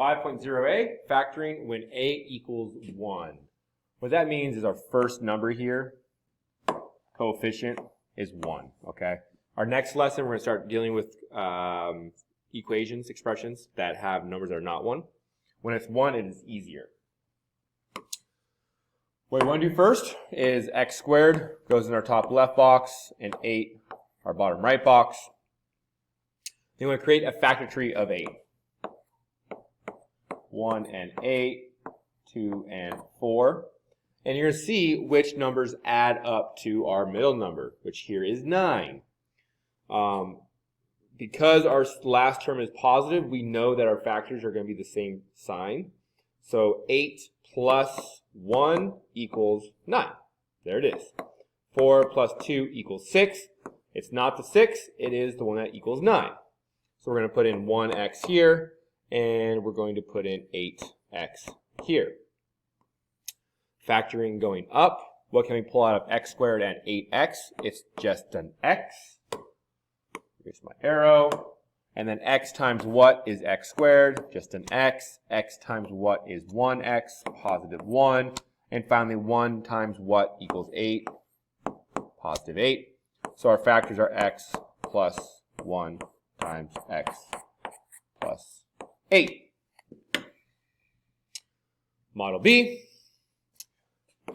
5.0a, factoring when a equals 1. What that means is our first number here, coefficient, is 1, okay? Our next lesson, we're going to start dealing with equations, expressions that have numbers that are not 1. When it's 1, it is easier. What we want to do first is x squared goes in our top left box and 8 our bottom right box. Then we want to create a factor tree of 8. 1 and 8, 2 and 4. And you're going to see which numbers add up to our middle number, which here is 9. Because our last term is positive, we know that our factors are going to be the same sign. So 8 plus 1 equals 9. There it is. 4 plus 2 equals 6. It's not the 6, it is the one that equals 9. So we're going to put in 1x here, and we're going to put in 8x here. Factoring going up, what can we pull out of x squared and 8x? It's just an x. Here's my arrow. And then x times what is x squared? Just an x. X times what is 1x? Positive 1. And finally, 1 times what equals 8? Positive 8. So our factors are x plus 1 times x plus 8. Model B,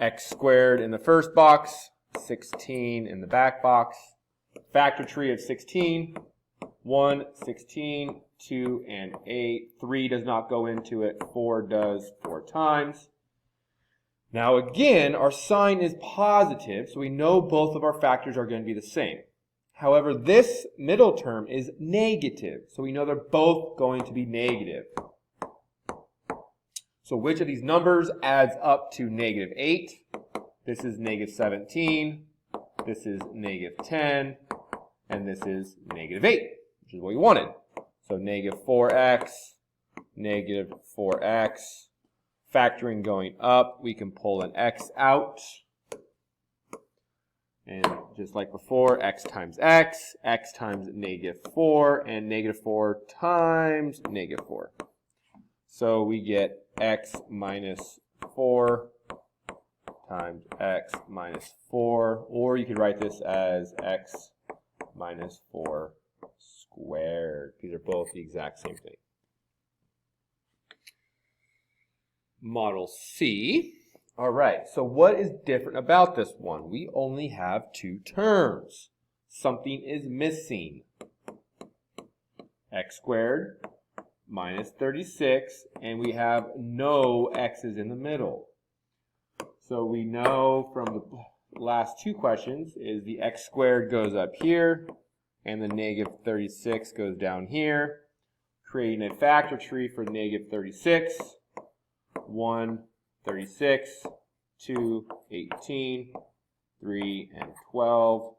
x squared in the first box, 16 in the back box. Factor tree of 16, 1, 16, 2, and 8. 3 does not go into it, 4 does 4 times. Now again, our sign is positive, so we know both of our factors are going to be the same. However, this middle term is negative, so we know they're both going to be negative. So which of these numbers adds up to negative 8? This is negative 17, this is negative 10, and this is negative 8, which is what we wanted. So negative 4x, negative 4x. Factoring going up, we can pull an x out. And just like before, x times x times negative 4, and negative 4 times negative 4. So we get x minus 4 times x minus 4, or you could write this as x minus 4 squared. These are both the exact same thing. Model C. All right, so what is different about this one? We only have 2 terms. Something is missing. X squared minus 36, and we have no x's in the middle. So we know from the last 2 questions is the x squared goes up here, and the negative 36 goes down here, creating a factor tree for negative 36. 1, 36, 2, 18, 3, and 12,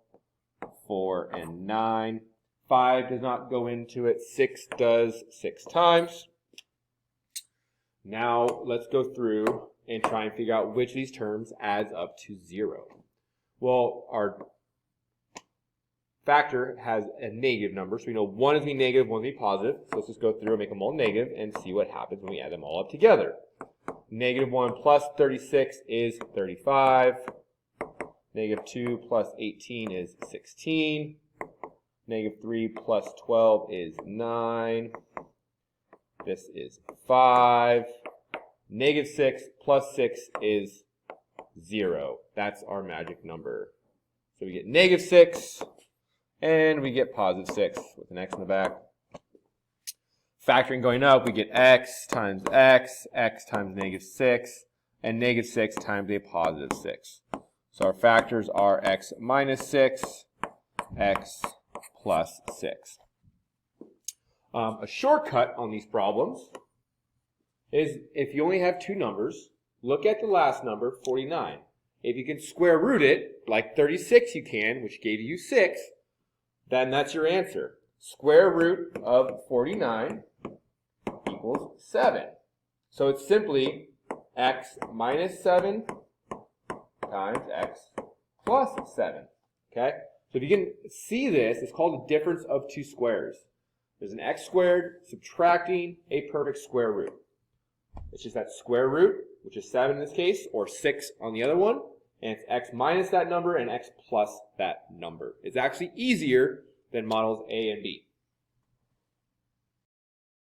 4, and 9. 5 does not go into it. 6 does 6 times. Now let's go through and try and figure out which of these terms adds up to 0. Well, our factor has a negative number, so we know one is going to be negative, one is going to be positive. So let's just go through and make them all negative and see what happens when we add them all up together. Negative 1 plus 36 is 35. Negative 2 plus 18 is 16. Negative 3 plus 12 is 9. This is 5. Negative 6 plus 6 is 0. That's our magic number. So we get negative 6, and we get positive 6 with an x in the back. Factoring going up, we get x times x times negative 6, and negative 6 times a positive 6. So our factors are x minus 6, x plus 6. A shortcut on these problems is if you only have 2 numbers, look at the last number, 49. If you can square root it, like 36 you can, which gave you 6, then that's your answer. Square root of 49 equals 7. So it's simply x minus 7 times x plus 7. Okay? So if you can see this, it's called the difference of 2 squares. There's an x squared subtracting a perfect square root. It's just that square root, which is 7 in this case, or 6 on the other one, and it's x minus that number and x plus that number. It's actually easier than models A and B.